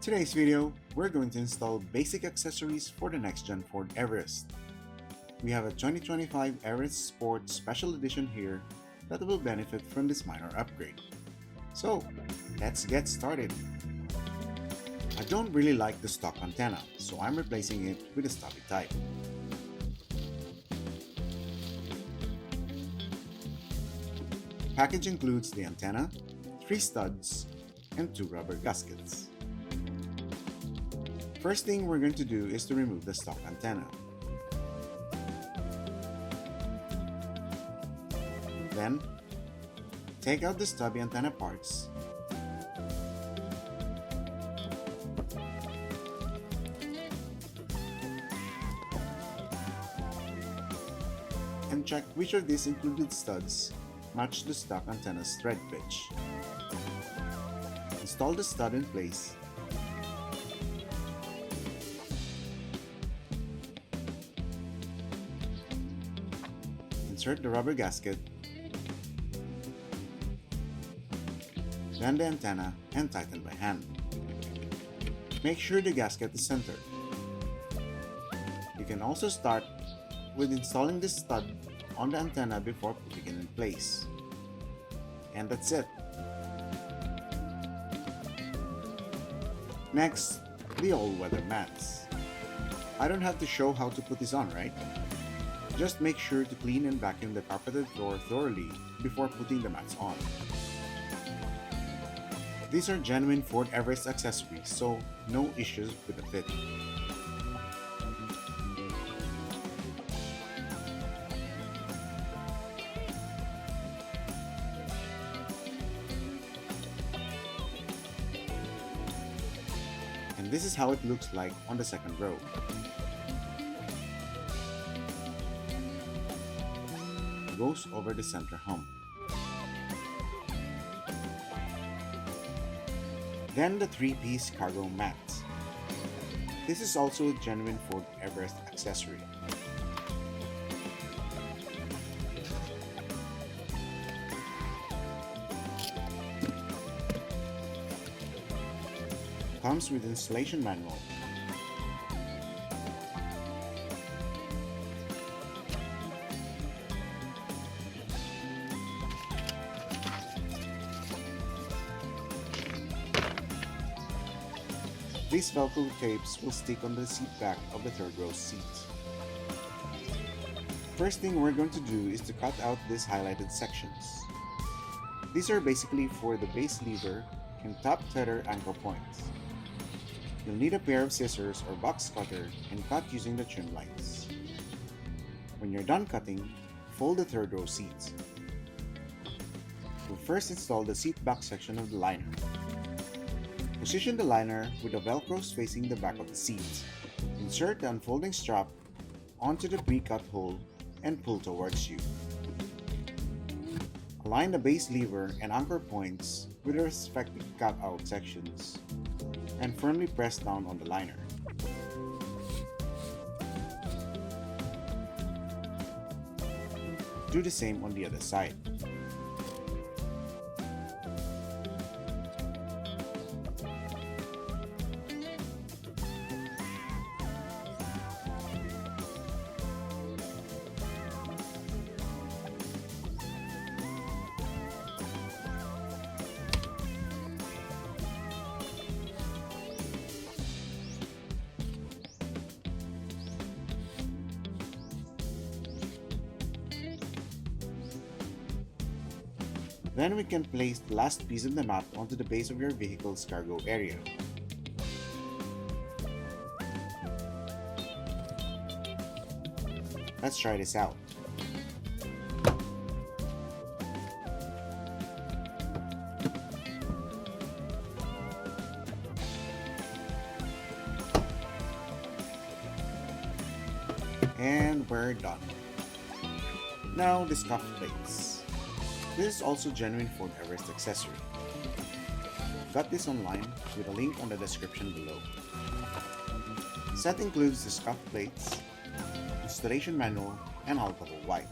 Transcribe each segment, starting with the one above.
Today's video, we're going to install basic accessories for the Next Gen Ford Everest. We have a 2025 Everest Sport Special Edition here that will benefit from this minor upgrade. So, let's get started. I don't really like the stock antenna, so I'm replacing it with a stubby type. The package includes the antenna, 3 studs, and 2 rubber gaskets. First thing we're going to do is to remove the stock antenna. Then, take out the stubby antenna parts and check which of these included studs match the stock antenna's thread pitch. Install the stud in place . Insert the rubber gasket, then the antenna, and tighten by hand. Make sure the gasket is centered. You can also start with installing the stud on the antenna before putting it in place. And that's it. Next, the all-weather mats. I don't have to show how to put this on, right? Just make sure to clean and vacuum the carpeted floor thoroughly before putting the mats on. These are genuine Ford Everest accessories, so no issues with the fit. And this is how it looks like on the second row. Goes over the center hump. Then the 3-piece cargo mat. This is also a genuine Ford Everest accessory. Comes with installation manual. These Velcro tapes will stick on the seat back of the third row seat. First thing we're going to do is to cut out these highlighted sections. These are basically for the base lever and top tether anchor points. You'll need a pair of scissors or box cutter and cut using the trim lines. When you're done cutting, fold the third row seats. We'll first install the seat back section of the liner. Position the liner with the velcros facing the back of the seat. Insert the unfolding strap onto the pre-cut hole and pull towards you. Align the base lever and anchor points with the respective cut-out sections and firmly press down on the liner. Do the same on the other side. Then we can place the last piece of the mat onto the base of your vehicle's cargo area. Let's try this out. And we're done. Now the Scuff Plates. This is also genuine Ford Everest accessory. Got this online with a link on the description below. Set includes the Scuff Plates, installation manual, and alcohol wipe.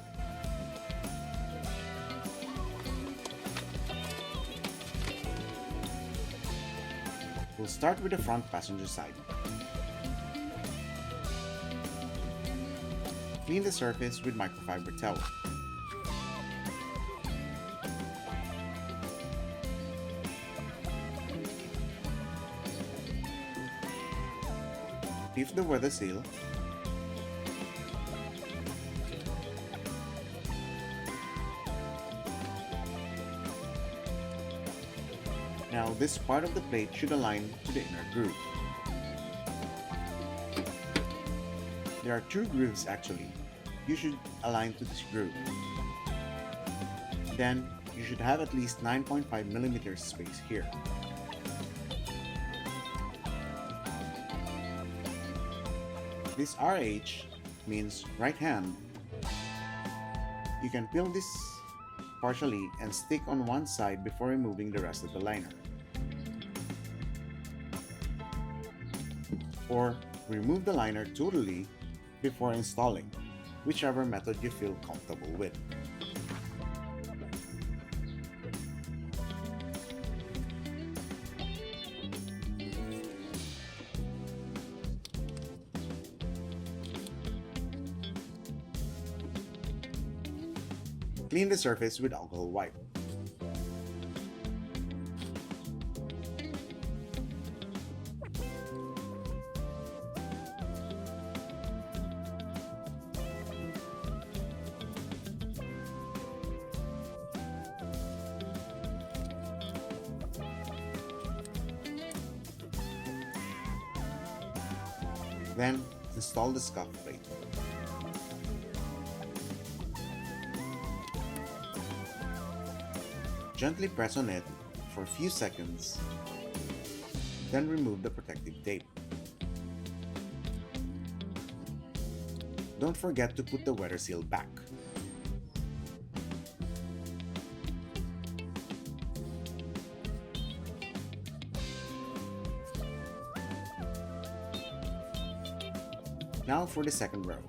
We'll start with the front passenger side. Clean the surface with microfiber towel. Lift the weather seal. Now this part of the plate should align to the inner groove. There are two grooves actually. You should align to this groove. Then you should have at least 9.5mm space here. This RH means right hand. You can peel this partially and stick on one side before removing the rest of the liner. Or remove the liner totally before installing, whichever method you feel comfortable with. Clean the surface with alcohol wipe. Then install the scuff plate. Gently press on it for a few seconds, then remove the protective tape. Don't forget to put the weather seal back. Now for the second row.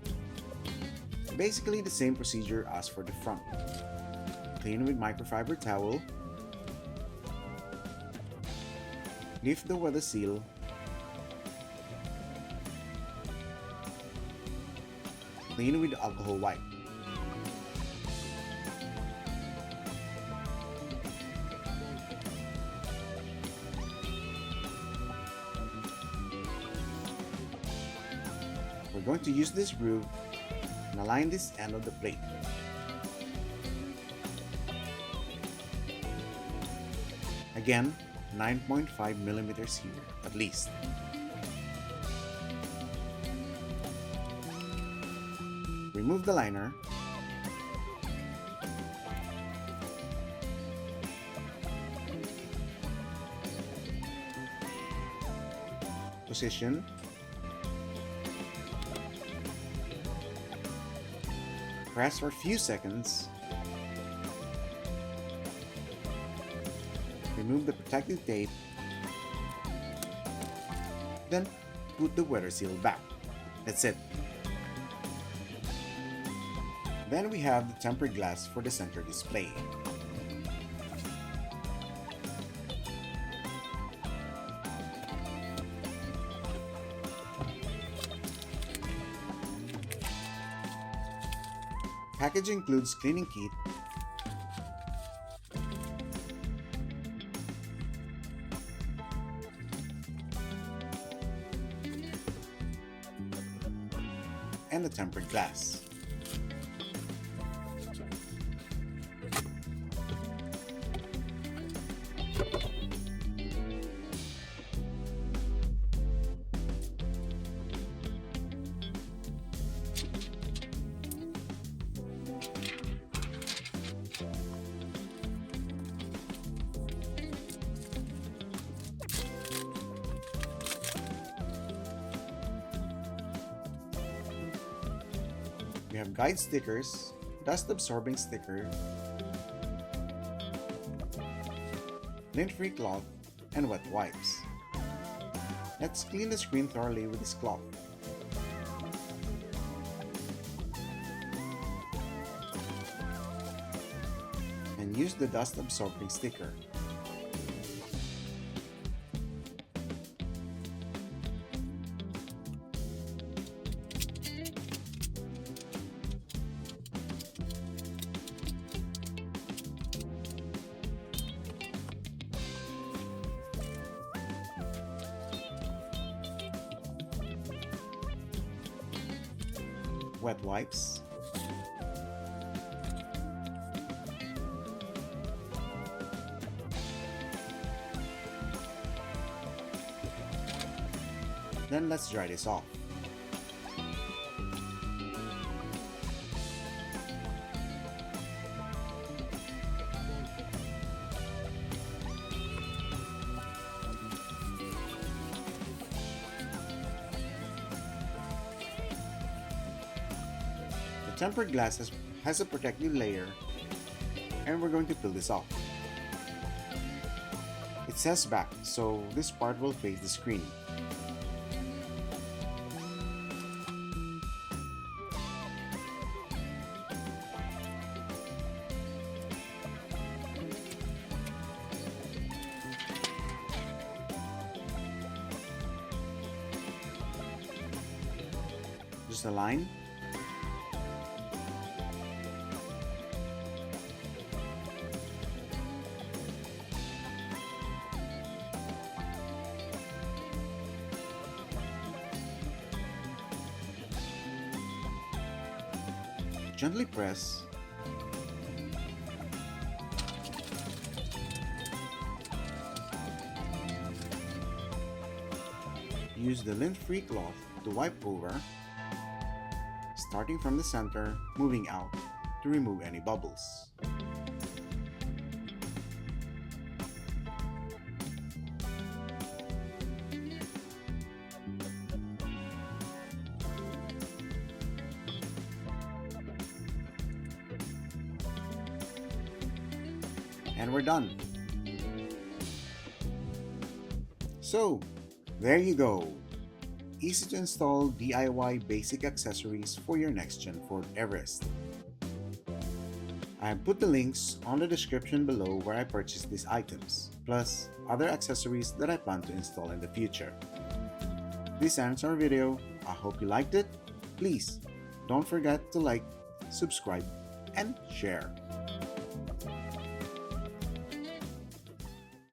Basically the same procedure as for the front. Clean with microfiber towel. Lift the weather seal. Clean with alcohol wipe. We're going to use this groove and align this end of the plate. Again, 9.5mm here, at least. Remove the liner. Position. Press for a few seconds. Remove the protective tape, then put the weather seal back. That's it. Then we have the tempered glass for the center display. Package includes cleaning kit, and the tempered glass. We have guide stickers, dust absorbing sticker, lint-free cloth, and wet wipes. Let's clean the screen thoroughly with this cloth. And use the dust absorbing sticker. wet wipes, then let's dry this off. The tempered glass has a protective layer, and we're going to peel this off. It says back, so this part will face the screen. Just a line. Gently press. Use the lint-free cloth to wipe over, starting from the center, moving out to remove any bubbles. And we're done. So, there you go. Easy to install DIY basic accessories for your Next Gen Ford Everest. I have put the links on the description below where I purchased these items, plus other accessories that I plan to install in the future. This ends our video. I hope you liked it. Please don't forget to like, subscribe, and share.